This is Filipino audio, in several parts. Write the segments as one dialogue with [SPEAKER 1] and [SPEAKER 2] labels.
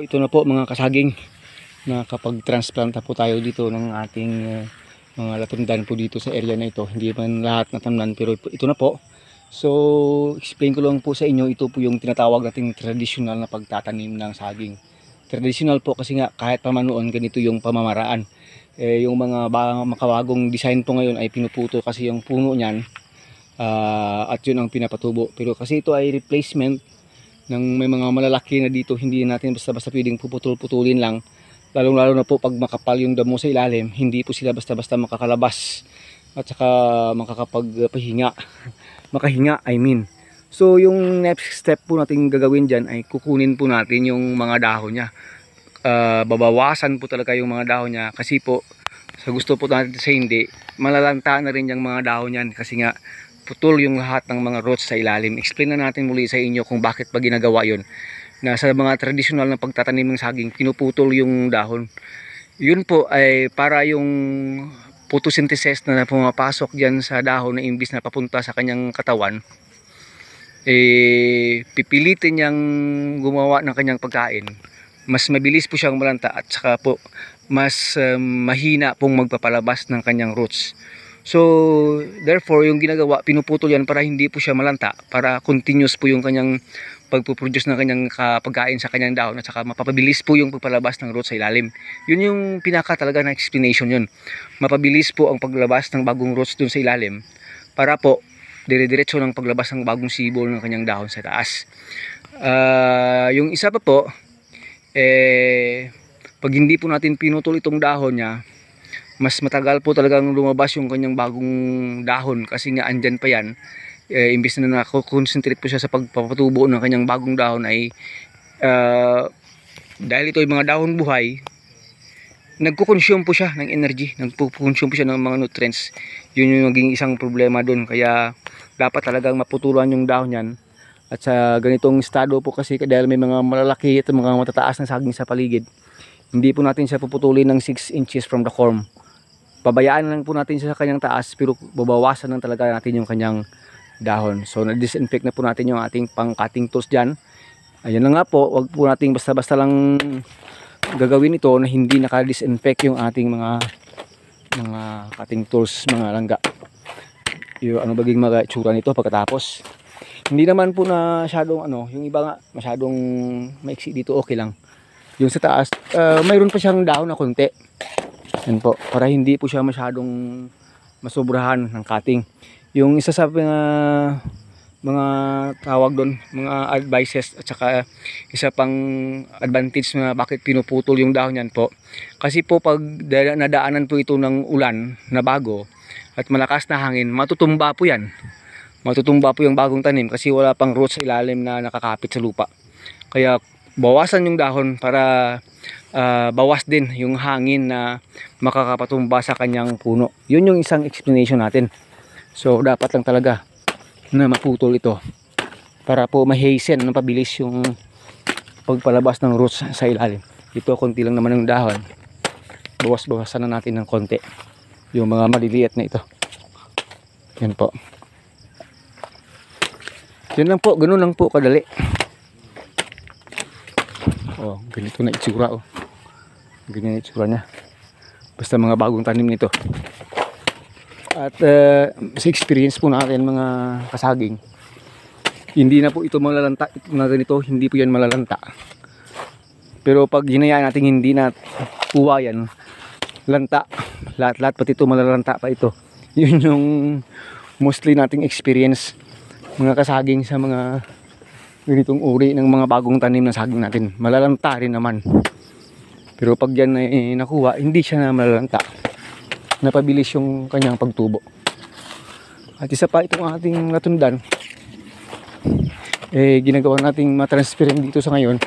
[SPEAKER 1] Ito na po mga kasaging, nakapag-transplanta po tayo dito ng ating mga latundan po dito sa area na ito. Hindi man lahat natamnan pero ito na po. So explain ko lang po sa inyo, ito po yung tinatawag nating traditional na pagtatanim ng saging. Traditional po kasi nga kahit pa man noon ganito yung pamamaraan. Yung mga makawagong design po ngayon ay pinuputo kasi yung puno niyan, at yun ang pinapatubo. Pero kasi ito ay replacement ng may mga malalaki na dito, hindi natin basta-basta pwedeng puputol-putulin lang. Lalong-lalo na po pag makapal yung damo sa ilalim, hindi po sila basta-basta makakalabas at saka makakapagpahinga. Makahinga, I mean. So yung next step po natin gagawin dyan ay kukunin po natin yung mga dahon niya. Babawasan po talaga yung mga dahon niya kasi po sa gusto po natin sa hindi, malalanta na rin yung mga dahon niyan kasi nga putol yung lahat ng mga roots sa ilalim. Explain na natin muli sa inyo kung bakit pa ginagawa yun. Na sa mga traditional na pagtatanim ng saging, pinuputol yung dahon. Yun po ay para yung photosynthesis na pumapasok dyan sa dahon na imbis na papunta sa kanyang katawan, pipilitin niyang gumawa ng kanyang pagkain. Mas mabilis po siyang malanta at saka po mas mahina pong magpapalabas ng kanyang roots. So therefore yung ginagawa, pinuputol yan para hindi po siya malanta, para continuous po yung kanyang pagpuproduce ng kanyang pagkain sa kanyang dahon at saka mapapabilis po yung pagpalabas ng roots sa ilalim. Yun yung pinaka talaga na explanation yun. Mapabilis po ang paglabas ng bagong roots dun sa ilalim para po dire-diretso ng paglabas ng bagong sibol ng kanyang dahon sa taas. Yung isa pa po, pag hindi po natin pinutol itong dahon niya, mas matagal po talagang lumabas yung kanyang bagong dahon kasi nga andyan pa yan. Imbis na nako-concentrate po siya sa pagpapatubo ng kanyang bagong dahon ay dahil ito ay mga dahon buhay, nagko-consume po siya ng energy, nagko-consume po siya ng mga nutrients. Yun yung naging isang problema doon, kaya dapat talagang maputulan yung dahon yan. At sa ganitong estado po kasi dahil may mga malalaki at mga matataas na saging sa paligid, hindi po natin siya puputulin ng 6 inches from the corm. Pabayaan lang po natin siya sa kanyang taas, pero babawasan lang talaga natin yung kanyang dahon. So na-disinfect na po natin yung ating pang-cutting tools dyan. Ayun na nga po, wag po nating basta-basta lang gagawin ito na hindi naka-disinfect yung ating mga cutting tools, mga langga. Yung ano baging mga itsura nito pagkatapos. Hindi naman po na masyadong yung iba nga masyadong maiksi dito, okay lang. Yung sa taas, mayroon pa siyang dahon na konti. Yan po, para hindi po siya masyadong masobrahan ng cutting. Yung isa sa mga tawag doon, mga advices at saka isa pang advantage na bakit pinuputol yung dahon yan po. Kasi po pag nadaanan po ito ng ulan na bago at malakas na hangin, matutumba po yan. Matutumba po yung bagong tanim kasi wala pang roots sa ilalim na nakakapit sa lupa. Kaya bawasan yung dahon para bawas din yung hangin na makakapatumba sa kanyang puno. Yun yung isang explanation natin. So dapat lang talaga na maputol ito para po ma-hasten, pabilis yung pagpalabas ng roots sa ilalim. Ito konti lang naman yung dahon, bawas-bawasan na natin ng konti yung mga maliliit na ito. Yan po, yan lang po, ganun lang po kadali. Oh, ganito na itsura, oh. Ganyan na itsura niya. Basta mga bagong tanim nito. At sa experience po natin mga kasaging, hindi na po ito malalanta. Ito na ganito, hindi po yan malalanta. Pero pag hinayaan natin hindi na kuha yan, lanta. Lahat-lahat pati ito malalanta pa ito. Yun yung mostly nating experience mga kasaging sa mga ganitong uri ng mga bagong tanim na saging natin. Malalanta rin naman. Pero pag yan ay nakuha, hindi siya na malalanta. Napabilis yung kanyang pagtubo. At isa pa itong ating latundan, ginagawa nating matransfer dito sa ngayon.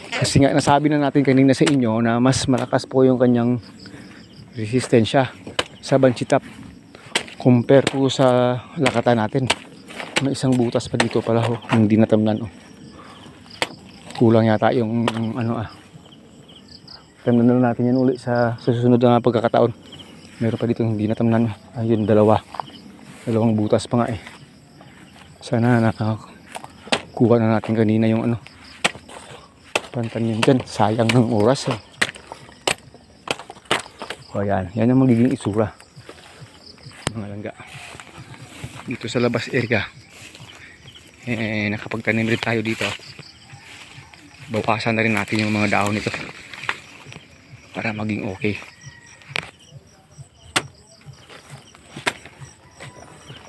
[SPEAKER 1] Kasi nga nasabi na natin kanina sa inyo na mas malakas po yung kanyang resistensya sa banchitap compare po sa lakatan natin. May isang butas pa dito pala, hindi natamnan. Kulang yata yung tamnan na natin yan uli sa susunod na pagkakataon. Meron pa dito hindi natamnan. Ayun, dalawang butas pa nga sana nakakuha na natin kanina yung pantanim dyan, sayang ng oras eh. O yan, yan ang magiging isura mga langga dito sa labas area. Nakapagtanim rin tayo dito. Bawasan na rin natin yung mga dahon nito para maging okay.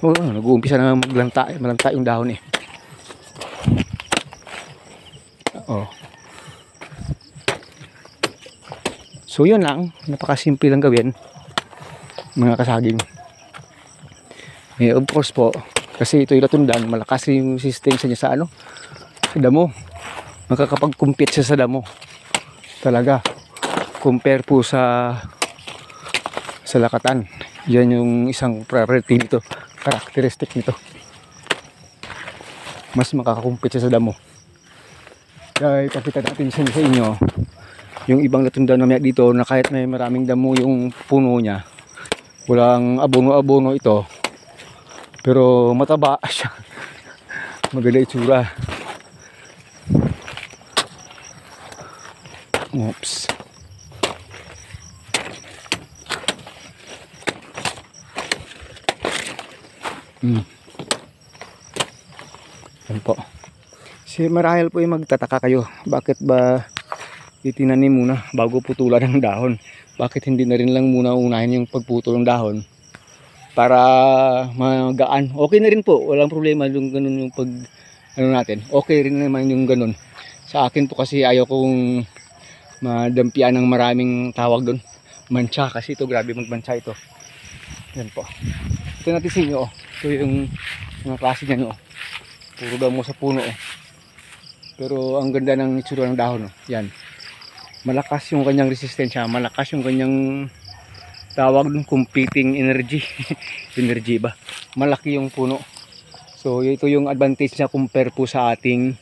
[SPEAKER 1] Nag-uumpisa na malanta yung dahon eh. So yun lang, napakasimple lang gawin mga kasaging. Of course po, kasi ito yung latundan, malakas yung resistensya niya sa sa damo. Makakapag-compete siya sa damo talaga compare po sa lakatan. Yan yung isang priority nito, characteristic nito. Mas makakakumpit siya sa damo. Kaya ipakita natin sa inyo yung ibang latundan na dito na kahit may maraming damo yung puno niya, walang abono-abono ito, pero mataba siya. Maganda itsura. Oops. Yan po. Marahil po yung magtataka kayo, bakit ba itinanim muna bago putulan ng dahon? Bakit hindi na rin lang muna unahin yung pagputol ng dahon para magaan? Okay na rin po, walang problema yung ganun yung pag natin. Okay rin naman yung ganun. Sa akin po kasi ayaw kong madampian ng maraming tawag doon, mancha, kasi ito grabe magmancha ito. Yan po. Ito natin sa inyo, ito yung mga klase niya, puro damo sa puno pero ang ganda ng itsura ng dahon. Yan, malakas yung kanyang resistensya, malakas yung kanyang tawag ng competing energy. Energy ba, malaki yung puno. So ito yung advantage niya compare po sa ating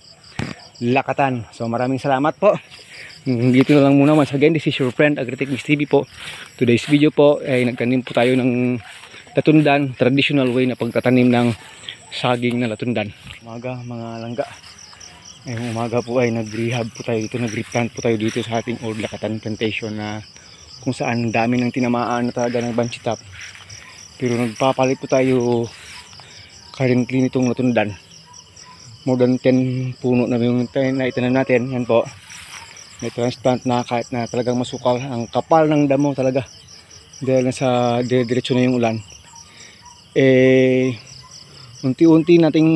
[SPEAKER 1] lakatan. So maraming salamat po. Dito na lang muna. Once again, this is your friend Agritech Mix TV po. Today's video po ay nagtanim po tayo ng latundan, traditional way na pagtatanim ng saging na latundan. Umaga mga langga, ngayong umaga po ay nag-rehab po tayo dito, nag-replant po tayo dito sa ating old lakatan plantation na kung saan dami ng tinamaan na talaga ng banshee top. Pero nagpapalit po tayo currently nitong latundan. More than 10 puno na yung naitanim natin. Yan po, may transplant na kahit na talagang masukal. Ang kapal ng damo talaga dahil nasa diretso na yung ulan. Unti-unti nating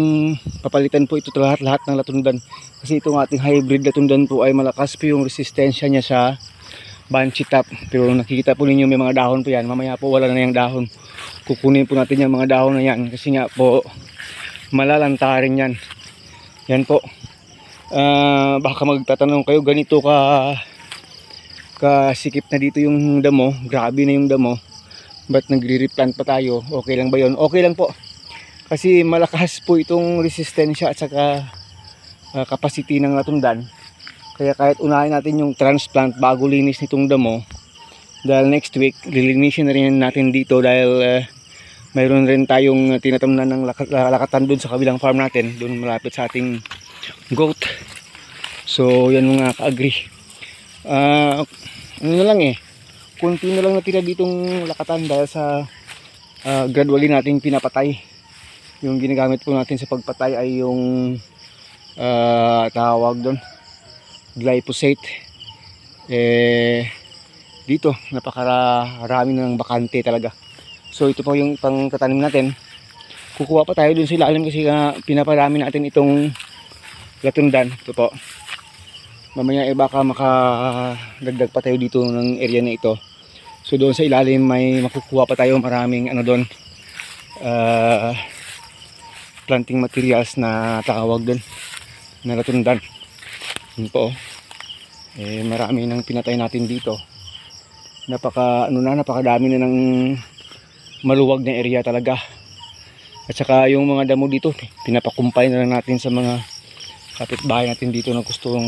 [SPEAKER 1] papalitan po ito lahat ng latundan, kasi itong ating hybrid latundan po ay malakas po yung resistensya niya sa banshee top. Pero nakikita po ninyo may mga dahon po yan, mamaya po wala na yung dahon. Kukunin po natin yung mga dahon na yan kasi nga po malalanta rin yan. Yan po. Baka magtatanong kayo, ganito kasikip na dito yung damo, grabe na yung damo, ba't nagre-replant pa tayo? Okay lang ba yun? Okay lang po, kasi malakas po itong resistensya at saka capacity ng latundan. Kaya kahit unahin natin yung transplant bago linis nitong damo, dahil next week lilinisin na rin natin dito dahil mayroon rin tayong tinatamnan ng lakatan doon sa kabilang farm natin, doon malapit sa ating goat. So yan mga ka-agree, ano na lang kunti na lang natira ditong lakatan dahil sa gradually nating pinapatay. Yung ginagamit po natin sa pagpatay ay yung tawag doon, glyphosate. Dito napakarami ng bakante talaga. So ito po yung pangtatanim natin. Kukuha pa tayo dun sa ilalim kasi pinaparami natin itong latundan. Ito po, mamaya baka makadagdag pa tayo dito ng area na ito. So doon sa ilalim may makukuha pa tayo maraming doon, planting materials na tawag doon na latundan. Yun po, marami nang pinatay natin dito. Napakadami na ng maluwag na area talaga. At saka yung mga damo dito pinapakumpay na lang natin sa mga kapitbahay natin dito na gustong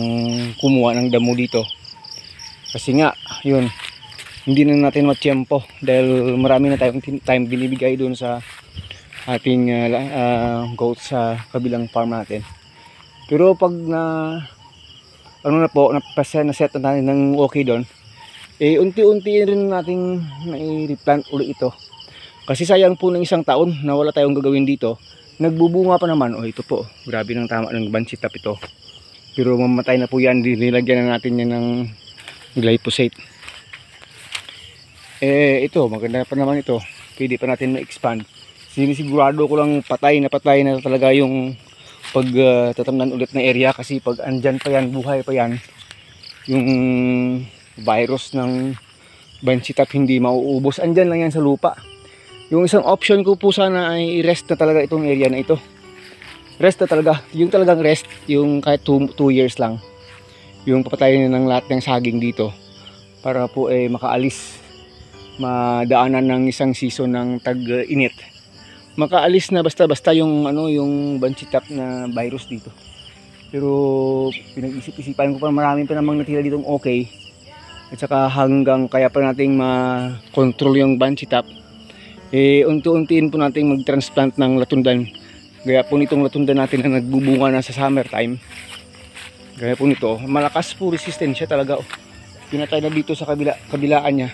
[SPEAKER 1] kumuha ng damo dito. Kasi nga yun, hindi na natin matiyempo dahil marami na tayong time binibigay doon sa ating goats sa kabilang farm natin. Pero pag ano na po, na-set na natin ng okay doon, eh unti-unti rin nating nai-replant uli ito. Kasi sayang po ng isang taon na wala tayong gagawin dito. Nagbubunga pa naman. Oh, ito po, grabe ng tama ng bansitap ito. Pero mamatay na po yan, nilagyan na natin yan ng glyphosate. Eh ito, maganda pa naman ito. Pwede pa natin ma-expand. Sinisigurado ko lang patay na talaga yung pagtatamnan ulit na area, kasi pag andyan pa yan, buhay pa yan, yung virus ng bansitap hindi mauubos. Andyan lang yan sa lupa. Yung isang option ko po sana ay i-rest na talaga itong area na ito. Rest na talaga, yung talagang rest, yung kahit 2 years lang, yung papatayin ng lahat ng saging dito para po makaalis, madaanan ng isang season ng tag-init, makaalis na basta-basta yung yung bansitap na virus dito. Pero pinag-isip-isipan ko pa, marami pa namang natira ditong okay, at saka hanggang kaya pa nating ma-control yung bansitap, unti-untiin po nating mag-transplant ng latundan. Gaya po nitong latundan natin na nagbubunga na sa summertime, gaya po nito, malakas po resistensya talaga. Pinatay na dito sa kabilaan niya,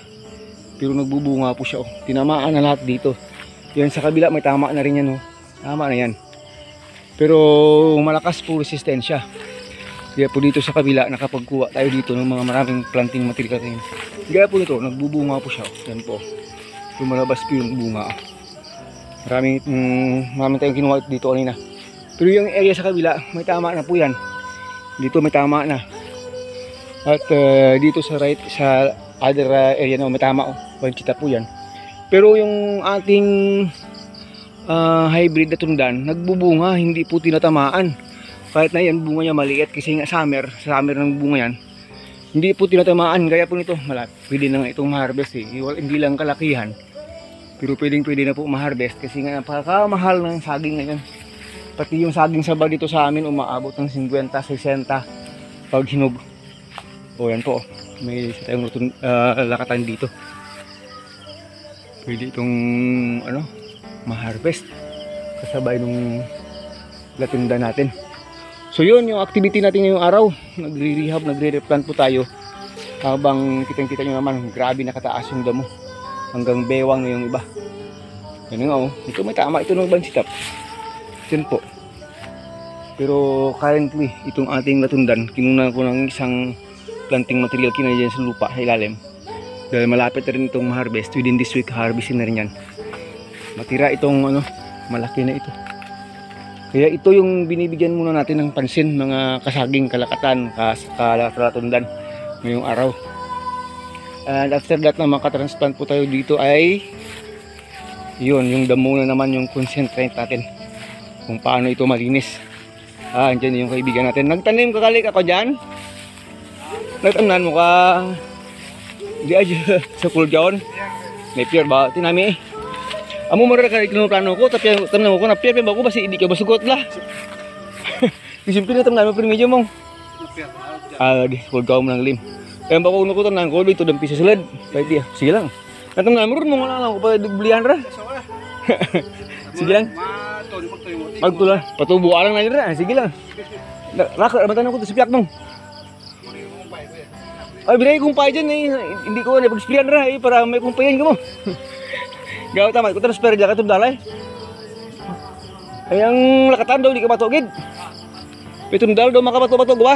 [SPEAKER 1] pero nagbubunga po siya. Tinamaan na lahat dito. Yan sa kabila may tama na rin yan. Tama na yan. Pero malakas po resistensya. Kaya po dito sa kabila nakapagkuha tayo dito ng mga maraming planting material rin. Kaya po nito nagbubunga po siya. Yan po. Lumalabas po yung bunga. Maraming tayong kinuha dito kanina. Pero yung area sa kabila may tama na po yan. Dito may tama na. At dito sa right, sa other area na may tama. Bansitap po yan. Pero yung ating hybrid na tundan, nagbubunga, hindi po tinatamaan. Kahit na yan, bunga niya maliit kasi nga summer ng bunga yan. Hindi po tinatamaan, gaya po nito, pwede na nga itong ma-harvest hindi lang kalakihan. Pero pwede na po ma-harvest kasi nga napakamahal ng saging ngayon. Pati yung saging saba dito sa amin, umaabot ng 50, 60 pag hinog. O yan po, may isa tayong lakatan dito. Pwede itong ma-harvest kasabay nung latinda natin. So yun yung activity natin ngayong araw. Nagre-rehab, nagre-replant po tayo. Habang kitang-kita nyo naman, grabe nakataas yung damo. Hanggang bewang na yung iba. Yan nga ito may tama ito ng bansitap. Yan po. Pero currently, itong ating latundan, kinunan ko ng isang planting material kinaya dyan sa lupa, sa ilalim. Dahil malapit na rin itong ma-harvest. Within this week, harvestin na rin yan. Matira itong malaki na ito. Kaya ito yung binibigyan muna natin ng pansin, mga kasaging, kalakatan, kalatundan ngayong araw. And after that na makatransplant po tayo dito ay yun, yung damo na naman yung concentrate natin kung paano ito malinis. Andyan yung kaibigan natin. Nagtanim ka kalik ako dyan? Nagtamnan mo ka di aja sa kuljaon? May pure ba? Tinami amo mo rin ka plano ko, tapi tamnan mo ko na pure ba ko basi hindi ka basugot lah. Simple na tamnan mo medyo mong di kuljaon mo ng lim. Kaya ba ko ko tanan ko dito dampi sa silid. Pwede dia. Sige lang. Natamnan mo rin mo wala lang ko pa dublihan ra. Sige lang. Pagtulan, patubo lang na dira. Sige lang. Raka man ko sa piak mong. Ay, binay kumpay dyan hindi ko pag-explain ra para may kumpayan ka mo. Gawa tama, ko transfer dyan ka itong dalay. Ay, ang lakatan daw, di ka matugid. Itong dal daw makabato-bato ba?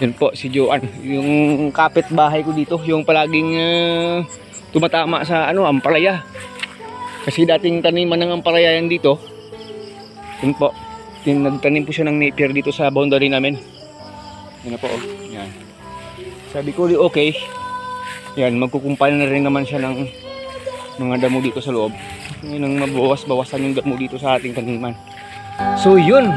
[SPEAKER 1] Yan po, si Joan. Yung kapitbahay ko dito, yung palaging tumatama sa ampalaya. Kasi dating taniman ng ampalaya yan dito. Yan po, nagtanim po siya ng napier dito sa boundary namin. Yan na po, yan. Sabi ko, okay. Yan, magkukumpay na rin naman siya ng mga damo dito sa loob. Yan ang mabawas-bawasan yung damo dito sa ating taniman. So, yun.